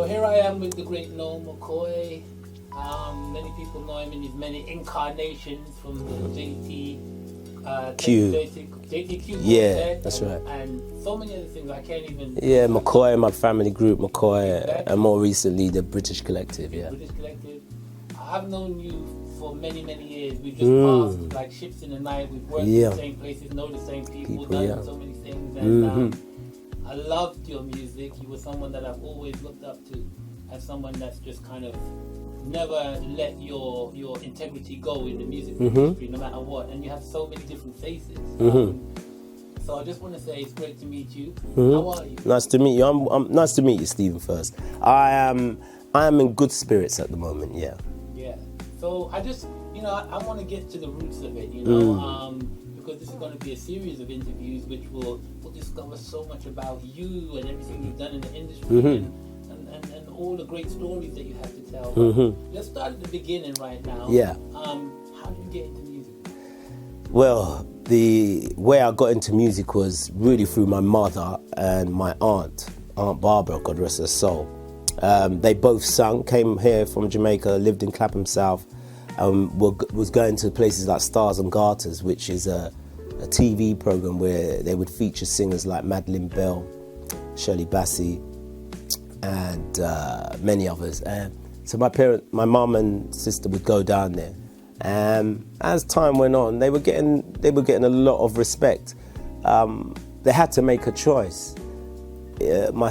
So here I am with the great Noel McKoy. Many people know him in his many incarnations, from the JTQ. Yeah, that's right. And so many other things I can't even... Yeah, McKoy, my family group, McKoy, Exactly. and more recently the British Collective, yeah. British Collective. I've known you for many, many years. We've just passed like ships in the night. We've worked in the same places, know the same people, done so many things. And I loved your music. You were someone that I've always looked up to as someone that's just kind of never let your integrity go in the music industry, no matter what. And you have so many different faces. So I just want to say it's great to meet you. How are you? Nice to meet you. I'm nice to meet you, Stephen. First, I am in good spirits at the moment. Yeah. Yeah. So I just, I want to get to the roots of it, because this is going to be a series of interviews which will discover so much about you and everything you've done in the industry and all the great stories that you have to tell. Let's start at the beginning right now. Yeah. How did you get into music? Well, the way I got into music was really through my mother and my Aunt Barbara, God rest her soul. They both sung, came here from Jamaica, lived in Clapham South, was going to places like Stars and Garters, which is a TV program where they would feature singers like Madeline Bell, Shirley Bassey, and many others. So my mum and sister would go down there. As time went on, they were getting a lot of respect. They had to make a choice. My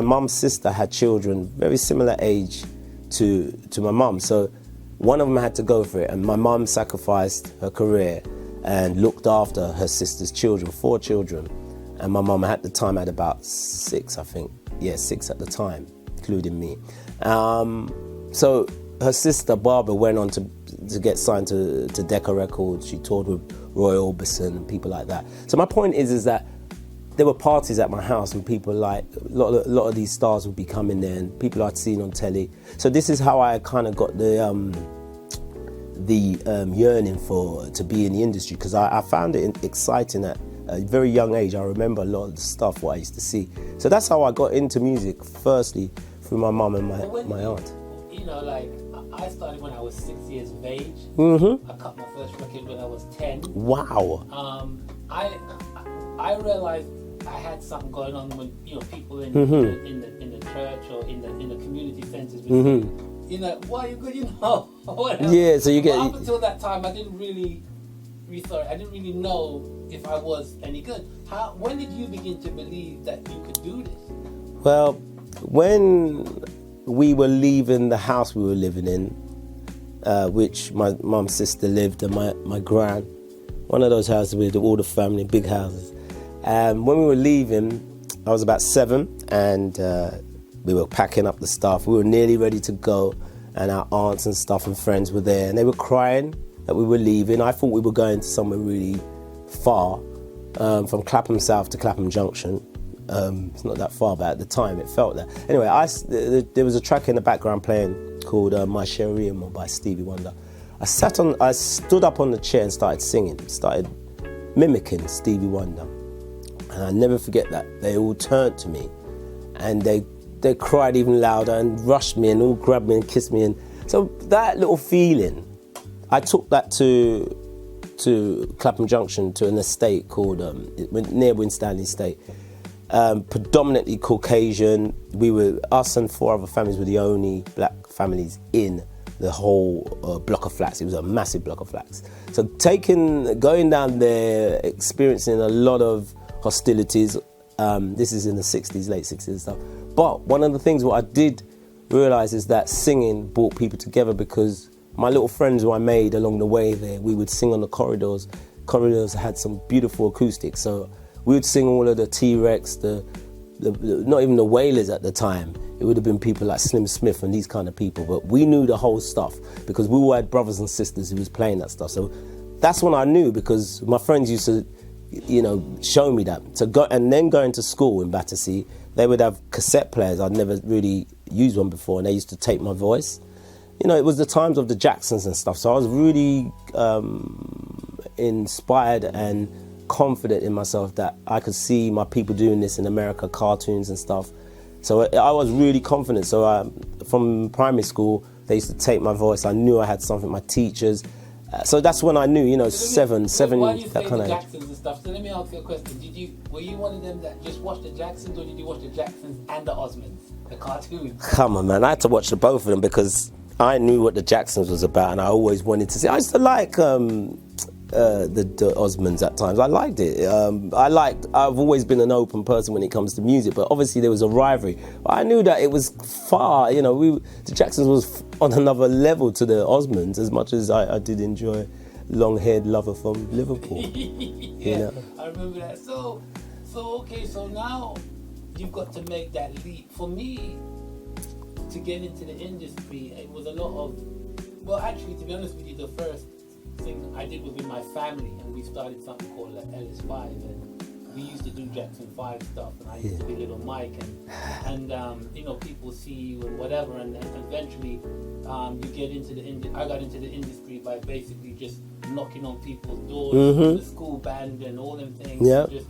mum's sister had children very similar age to my mum, so one of them had to go for it, and my mum sacrificed her career and looked after her sister's children, 4 children, and my mum at the time had about 6, I think. Yeah, 6 at the time, including me. So her sister Barbara went on to get signed to Decca Records. She toured with Roy Orbison and people like that. So my point is that there were parties at my house and people like, a lot of these stars would be coming there and people I'd seen on telly. So this is how I kind of got the yearning to be in the industry, because I found it exciting at a very young age. I remember a lot of the stuff what I used to see. So that's how I got into music, firstly through my mum and my aunt. I started when I was 6 years of age. I cut my first record when I was 10. Wow. I realized I had something going on when people in the church or in the community centers. Why you good? Whatever. Yeah. So you get. Up until that time, I didn't really know if I was any good. When did you begin to believe that you could do this? Well, when we were leaving the house we were living in, which my mum's sister lived, and my gran, one of those houses with all the family, big houses. When we were leaving, I was about 7, and we were packing up the stuff. We were nearly ready to go, and our aunts and stuff and friends were there, and they were crying that we were leaving. I thought we were going to somewhere really far, from Clapham South to Clapham Junction. It's not that far, but at the time it felt that. Anyway, there was a track in the background playing called My Cherie by Stevie Wonder. I stood up on the chair and started singing, started mimicking Stevie Wonder. And I never forget that. They all turned to me and they cried even louder and rushed me and all grabbed me and kissed me. And so that little feeling, I took that to Clapham Junction, to an estate called, near Winstanley Estate. Predominantly Caucasian. Us and 4 other families were the only black families in the whole block of flats. It was a massive block of flats. So going down there, experiencing a lot of hostilities. This is in the 60s, late 60s and stuff. But one of the things what I did realise is that singing brought people together, because my little friends who I made along the way there, we would sing on the corridors. Corridors had some beautiful acoustics, so we would sing all of the T-Rex, not even the Wailers at the time. It would have been people like Slim Smith and these kind of people, but we knew the whole stuff because we all had brothers and sisters who was playing that stuff. So that's when I knew, because my friends used to, show me that. And then going to school in Battersea, they would have cassette players. I'd never really used one before, and they used to tape my voice. It was the times of the Jacksons and stuff, so I was really inspired and confident in myself that I could see my people doing this in America, cartoons and stuff. So I was really confident. So from primary school, they used to take my voice. I knew I had something. My teachers. So that's when I knew, you know, seven, why do you that say kind the of age. Jacksons and stuff? So let me ask you a question. Were you one of them that just watched the Jacksons, or did you watch the Jacksons and the Osmonds, the cartoons? Come on, man. I had to watch the both of them because I knew what the Jacksons was about, and I always wanted to see. I used to like the Osmonds at times. I liked it. I've always been an open person when it comes to music, but obviously there was a rivalry. I knew that it was far, you know, the Jacksons was on another level to the Osmonds, as much as I did enjoy long-haired lover from Liverpool. Yeah, you know? I remember that. So okay, so now you've got to make that leap. For me, to get into the industry, it was a lot of, well, actually, to be honest with you, the first thing I did was with my family, and we started something called Ellis 5, and we used to do Jackson 5 stuff, and I used to be Little Mike, and you know, people see you and whatever, and eventually you get into I got into the industry by basically just knocking on people's doors, the school band and all them things, just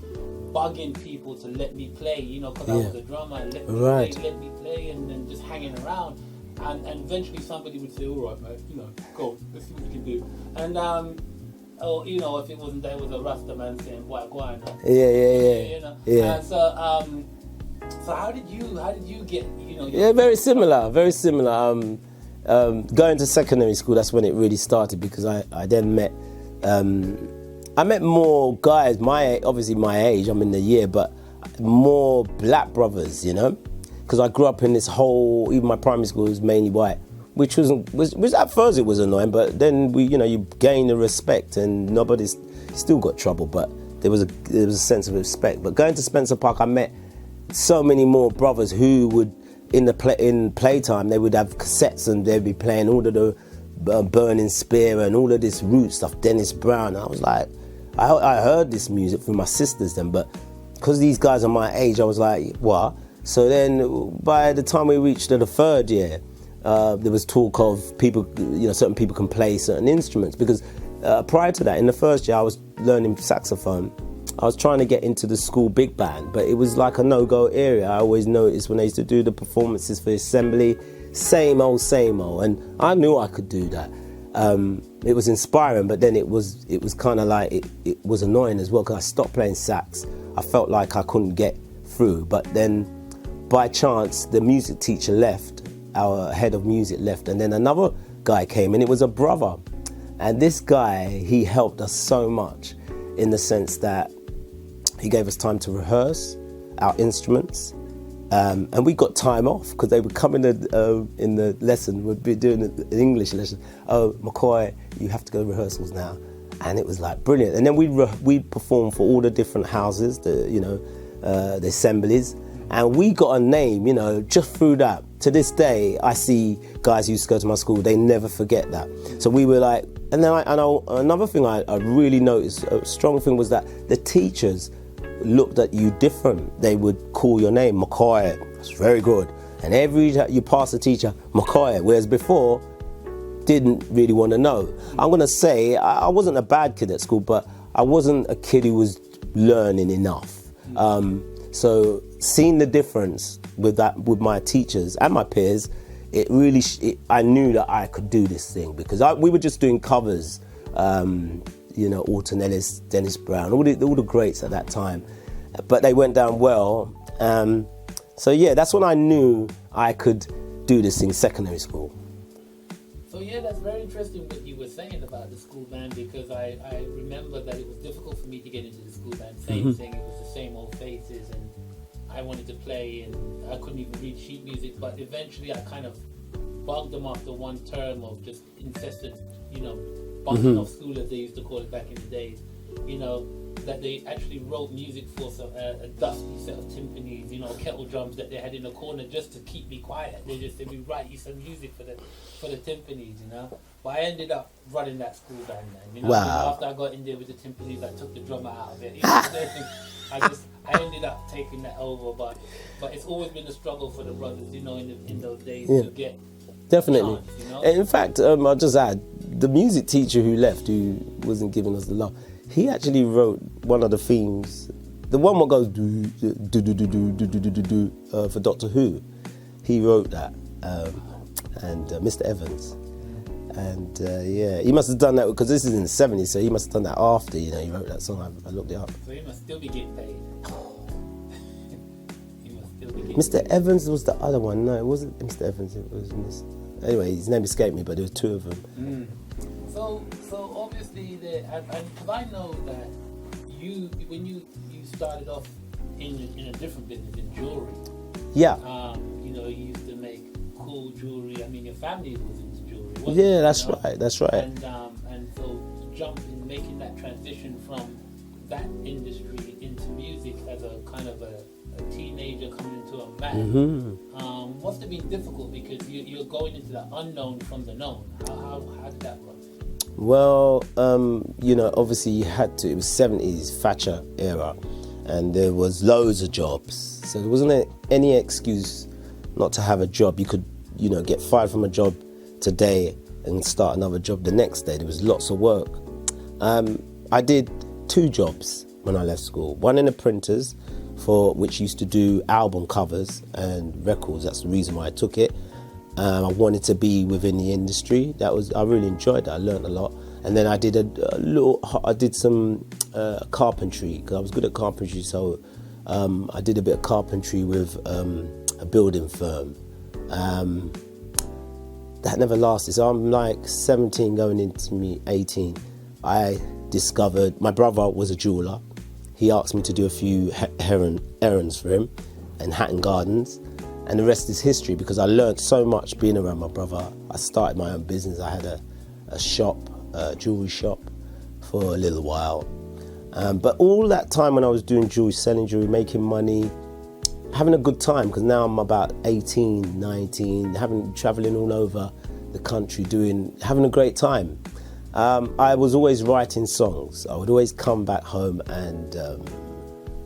bugging people to let me play, you know, because I was a drummer, and let me play, and then just hanging around. And eventually somebody would say, all right, mate, you know, go, let's see what you can do. And, you know, if it wasn't there, it was a Rasta man saying, why, go on. You know? And so how did you get, you know? Very similar. Going to secondary school, that's when it really started, because I then met, I met more guys, obviously my age, I'm in the year, but more black brothers, you know? Because I grew up in this whole, even my primary school was mainly white, which was at first it was annoying, but then you gain the respect, and nobody's still got trouble, but there was a sense of respect. But going to Spencer Park, I met so many more brothers who would, in playtime, they would have cassettes and they'd be playing all of the Burning Spear and all of this root stuff, Dennis Brown. And I was like, I heard this music from my sisters then, but because these guys are my age, I was like, what? So then, by the time we reached the third year, there was talk of people, certain people can play certain instruments. Because prior to that, in the first year, I was learning saxophone. I was trying to get into the school big band, but it was like a no-go area. I always noticed when I used to do the performances for assembly, same old. And I knew I could do that. It was inspiring, but then it was kind of like, it was annoying as well, because I stopped playing sax. I felt like I couldn't get through, but then, by chance, the music teacher left, our head of music left, and then another guy came, and it was a brother. And this guy, he helped us so much in the sense that he gave us time to rehearse our instruments, and we got time off, because they would come in the lesson, we'd be doing an English lesson, oh, McKoy, you have to go to rehearsals now. And it was like brilliant. And then we'd perform for all the different houses, the assemblies. And we got a name, just through that. To this day, I see guys who used to go to my school, they never forget that. So we were like, and then another thing I really noticed, a strong thing, was that the teachers looked at you different. They would call your name, McKoy, that's very good. And every time you pass the teacher, McKoy, whereas before, didn't really want to know. I'm going to say, I wasn't a bad kid at school, but I wasn't a kid who was learning enough. So seeing the difference with my teachers and my peers, I knew that I could do this thing, because we were just doing covers, Alton Ellis, Dennis Brown, all the greats at that time, but they went down well. So yeah, that's when I knew I could do this in secondary school. So yeah, that's very interesting what you were saying about the school band, because I remember that it was difficult for me to get into the school band. Same thing, it was the same old faces, and I wanted to play, and I couldn't even read sheet music. But eventually, I kind of bugged them after one term of just incessant, bunking off school, as they used to call it back in the days. That they actually wrote music for a dusty set of timpanis, kettle drums that they had in the corner just to keep me quiet. They just said, we write you some music for the timpanis, But I ended up running that school band then, Wow. After I got in there with the timpanis, I took the drummer out of it. I ended up taking that over, but it's always been a struggle for the brothers, in those days to get definitely. chance, In fact, I'll just add, the music teacher who left, who wasn't giving us the love, he actually wrote one of the themes the one what goes do do do do do do do do do for Doctor Who. He wrote that, and Mr. Evans. And yeah, he must have done that because this is in the 70s, so he must have done that after, you know, he wrote that song. I looked it up. So he must still be getting paid. Mr. Evans was the other one. No, it wasn't Mr. Evans. It was anyway, his name escaped me, but there was two of them. So obviously, because I know that when you started off in a different business, in jewelry. Yeah. You know, you used to make cool jewelry. I mean, your family was into jewelry. Yeah, that's right. That's right. And so jumping, making that transition from that industry into music as a kind of a teenager coming into a man, must have been difficult because you're going into the unknown from the known. How did that work? Well, you know, obviously you had to. It was 70s Thatcher era, and there was loads of jobs, so there wasn't any excuse not to have a job. You could, you know, get fired from a job today and start another job the next day. There was lots of work. I did 2 jobs when I left school. One in the printers, for which used to do album covers and records. That's the reason why I took it. I wanted to be within the industry. I really enjoyed that. I learned a lot. And then I did I did some carpentry, because I was good at carpentry. So I did a bit of carpentry with a building firm. That never lasted. So I'm like 17 going into me 18. I discovered my brother was a jeweler. He asked me to do a few errands for him in Hatton Gardens, and the rest is history because I learned so much being around my brother. I started my own business. I had a shop, a jewelry shop, for a little while. But all that time when I was doing jewelry, selling jewelry, making money, having a good time, because now I'm about 18, 19, traveling all over the country, having a great time. I was always writing songs. I would always come back home and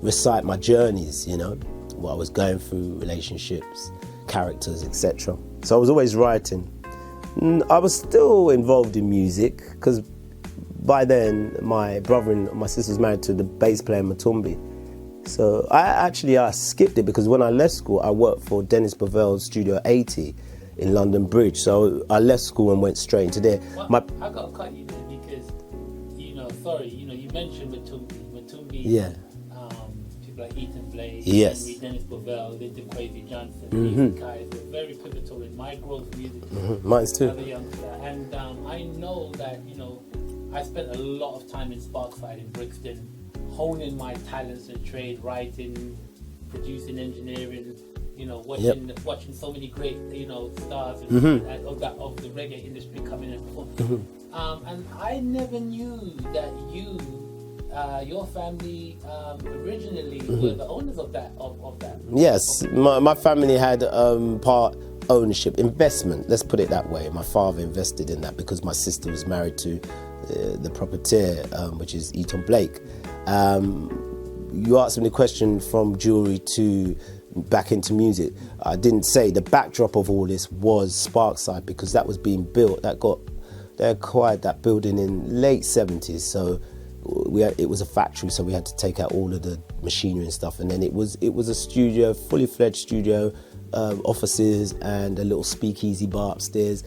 recite my journeys, you know, what I was going through, relationships, characters, etc. So I was always writing. I was still involved in music because by then my brother and my sister was married to the bass player Matumbi. So I skipped it because when I left school, I worked for Dennis Bovell's Studio 80 in London Bridge. So I left school and went straight into there. Well, I got to cut you there because, you mentioned Matumbi. Yeah. People like Ethan Blake, yes. Dennis Bovell, Linton Kwesi Johnson. These guys were very pivotal in my growth musically. Mine's too. As a youngster. And I know that, I spent a lot of time in Sparkside in Brixton, honing my talents and trade, writing, producing, engineering, watching so many great, stars and of the reggae industry coming in. And I never knew that your family originally were the owners of that. Yes, my family had part ownership, investment. Let's put it that way. My father invested in that because my sister was married to the proprietor, which is Eton Blake. You asked me the question from jewelry to back into music. I didn't say the backdrop of all this was Sparkside because that was being built. They acquired that building in late 70s. So it was a factory, so we had to take out all of the machinery and stuff. And then it was a studio, fully fledged studio, offices and a little speakeasy bar upstairs.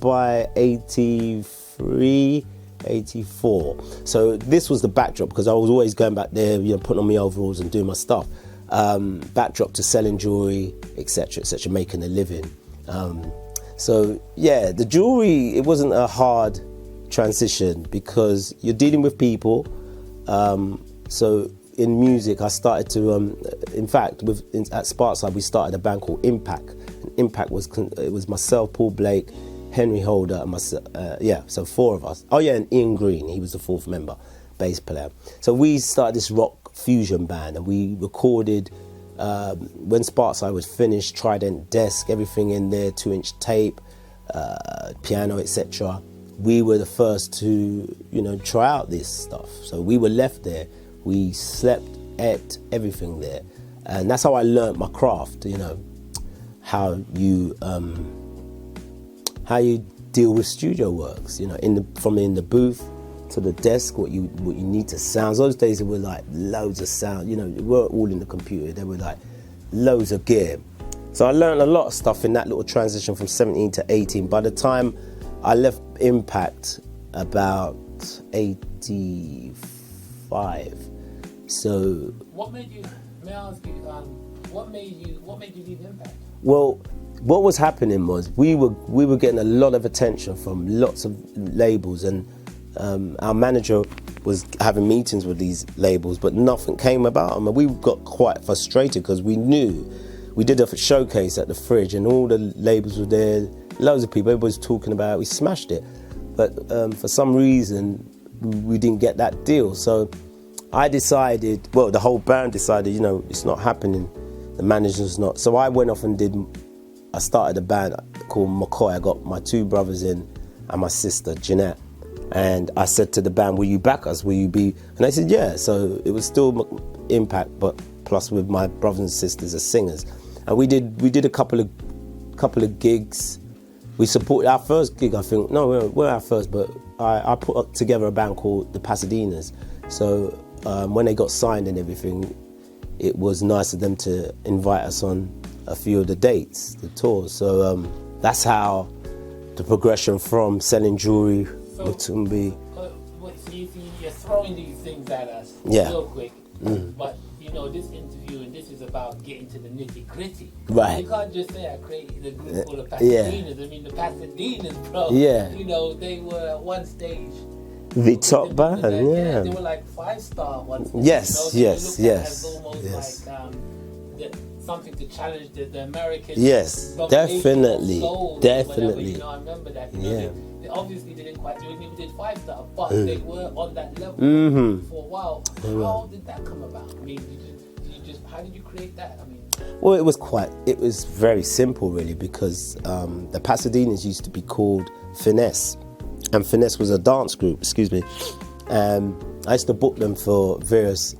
By 83. 84. So this was the backdrop because I was always going back there, putting on my overalls and doing my stuff. Backdrop to selling jewelry, etc., making a living. So yeah, the jewelry, it wasn't a hard transition because you're dealing with people. So in music, I started to, in fact, at Sparkside, we started a band called Impact. And Impact was myself, Paul Blake, Henry Holder, and myself, so 4 of us. Oh yeah, and Ian Green, he was the 4th member, bass player. So we started this rock fusion band, and we recorded, when Sparkside was finished, Trident desk, everything in there, 2-inch tape, piano, etc. We were the first to, try out this stuff. So we were left there, we slept, ate, everything there. And that's how I learnt my craft, how you deal with studio works, from in the booth to the desk what you need to sound. Those days there were like loads of sound, you know, they weren't all in the computer, there were like loads of gear. So I learned a lot of stuff in that little transition from 17 to 18. By the time I left Impact, about 85. So what made you, may I ask you, what made you leave Impact? Well, what was happening was we were getting a lot of attention from lots of labels, and our manager was having meetings with these labels, but nothing came about them, and we got quite frustrated because we knew we did a showcase at the Fridge and all the labels were there, loads of people, everybody was talking about it, we smashed it, but for some reason we didn't get that deal. So I decided, well, the whole band decided, you know, it's not happening, the manager's not. So I went off and I started a band called McKoy. I got my 2 brothers in and my sister Jeanette, and I said to the band, will you back us, will you be, and they said yeah. So it was still Impact, but plus with my brothers and sisters as singers, and we did a couple of gigs. We supported our first gig, I think, no, we weren't our first, but I put together a band called the Pasadenas. So when they got signed and everything, it was nice of them to invite us on a few of the dates, the tours. So that's how the progression from selling jewellery to be. So you're throwing these things at us real quick, but you know, this interview and this is about getting to the nitty gritty. Right. You can't just say I created a group full of Pasadenas. I mean, the Pasadenas, bro. Yeah. You know, they were at one stage the top band, yeah. They were like 5-star star once. Yes, you know, yes. As almost like something to challenge the American. Yes, definitely, definitely. You know, I remember that. You Yeah. know, they obviously didn't quite do it. They did 5-star, but they were on that level for a while. How did that come about? I mean, how did you create that? I mean. Well, it was very simple really, because the Pasadenas used to be called Finesse, and Finesse was a dance group. Excuse me. I used to book them for various.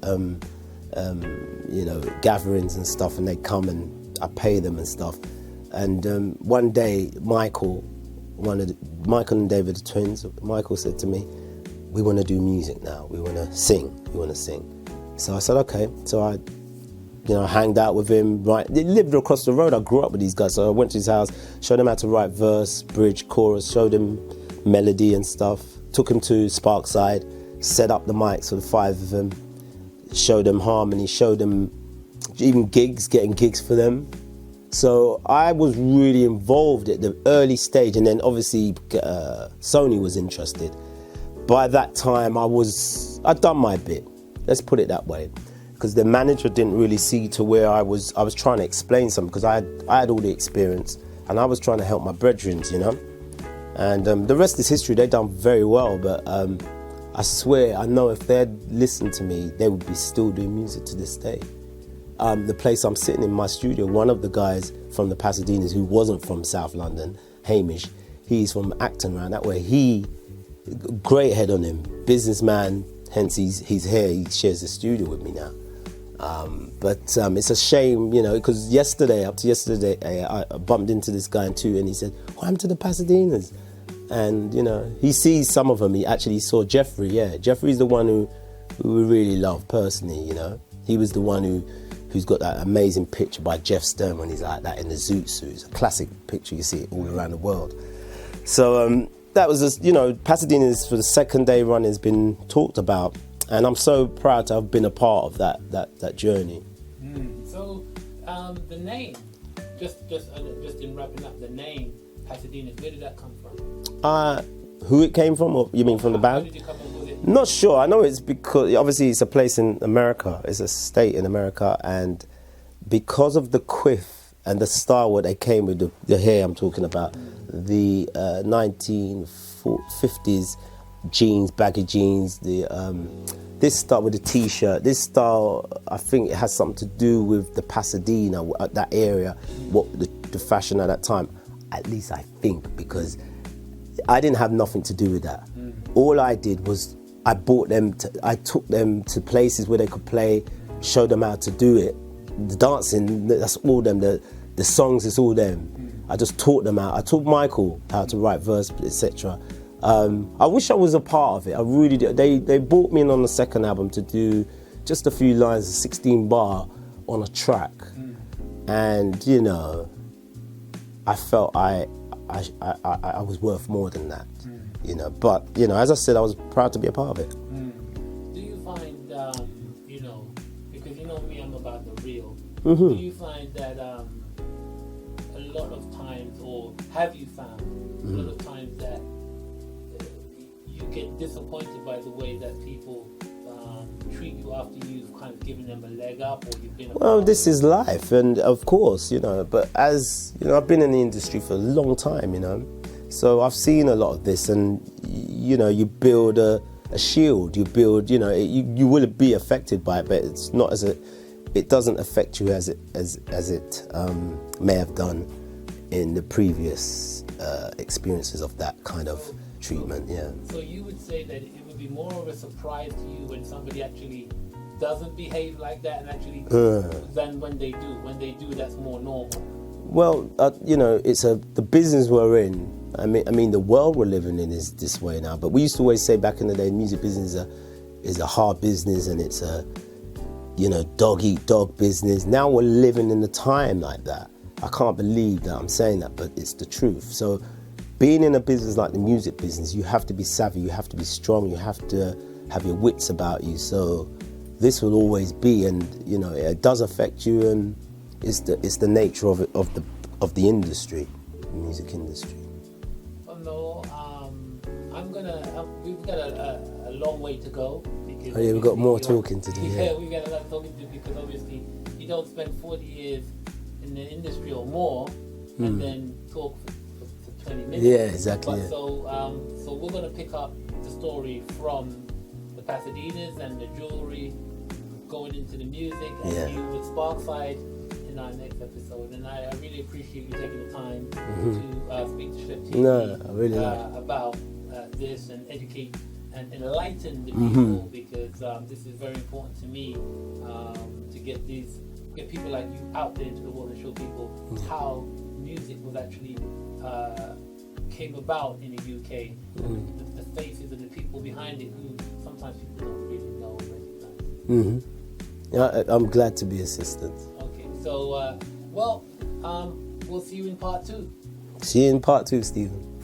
You know, gatherings and stuff, and they come and I pay them and stuff. And one day, Michael and David, the twins, Michael said to me, we want to do music now, we want to sing. So I said, okay. So I hanged out with him, they lived across the road, I grew up with these guys, so I went to his house, showed him how to write verse, bridge, chorus, showed him melody and stuff, took him to Sparkside, set up the mics for the 5 of them, showed them harmony, showed them even getting gigs for them. So I was really involved at the early stage, and then obviously Sony was interested. By that time I'd done my bit, let's put it that way, because the manager didn't really see to where I was trying to explain something, because I had all the experience and I was trying to help my brethren, you know. And the rest is history, they've done very well, but I swear, I know if they'd listened to me, they would be still doing music to this day. The place I'm sitting in my studio, one of the guys from the Pasadenas who wasn't from South London, Hamish, he's from Acton around that way. Great head on him, businessman, hence he's here, he shares the studio with me now. But it's a shame, you know, because up to yesterday, I bumped into this guy too, and he said, what happened to the Pasadenas? And, you know, he sees some of them. He actually saw Jeffrey, Jeffrey's the one who we really love personally, you know. He was the one who's got that amazing picture by Jeff Stern when he's like that in the zoot suit. It's a classic picture, you see it all around the world. So that was just, you know, Pasadena's for the second day run has been talked about, and I'm so proud to have been a part of that journey. So the name, just in wrapping up, the name Pasadena, where did that come from? Who it came from, or you mean from the band? How did you come up with it? Not sure. I know it's because obviously it's a place in America. It's a state in America, and because of the quiff and the style what they came with, the hair I'm talking about, the 1950s jeans, baggy jeans, this style with the t-shirt, this style, I think it has something to do with the Pasadena, that area, what the fashion at that time. At least I think, because I didn't have nothing to do with that. All I did was I took them to places where they could play, showed them how to do it. The dancing, that's all them. The songs, it's all them. I just taught them how. I taught Michael how to write verse, etc. I wish I was a part of it. I really did. They brought me in on the second album to do just a few lines, a 16 bar on a track, and you know, I felt I was worth more than that, you know. But you know, as I said, I was proud to be a part of it. Do you find, you know, because you know me, I'm about the real. Mm-hmm. Do you find that a lot of times, or have you found a lot of times that you get disappointed by the way that people treat you after you've kind of given them a leg up, or you've been? Well, this is life, and of course, you know. But as you know, I've been in the industry for a long time, you know, so I've seen a lot of this, and you know, you build a shield. You build, you know, you will be affected by it, but it's not as it doesn't affect you as it may have done in the previous experiences of that kind of treatment. Yeah. So you would say that it would be more of a surprise to you when somebody actually doesn't behave like that, and actually than when they do. When they do, that's more normal. Well, you know, it's the business we're in. I mean, the world we're living in is this way now. But we used to always say back in the day, music business is a hard business, and it's a, you know, dog eat dog business. Now we're living in a time like that. I can't believe that I'm saying that, but it's the truth. So being in a business like the music business, you have to be savvy, you have to be strong, you have to have your wits about you. So this will always be, and you know, it does affect you, and it's the nature of it, of the industry, the music industry. Well, no, we've got a long way to go. Because we've got more talking to do. Yeah, we've got a lot of talking to do, because obviously you don't spend 40 years in the industry or more and then talk for 20 minutes. Yeah, exactly. But yeah. So we're going to pick up the story from the Pasadenas and the jewelry going into the music, and you with Sparkside in our next episode. And I really appreciate you taking the time to speak to Shlepp TV I really about this, and educate and enlighten the people, because this is very important to me, to get people like you out there into the world and show people how music was actually came about in the UK, the faces and the people behind it, who sometimes people don't really know and recognize. Yeah, I'm glad to be assistant. Okay, so we'll see you in part 2. See you in part 2, Stephen.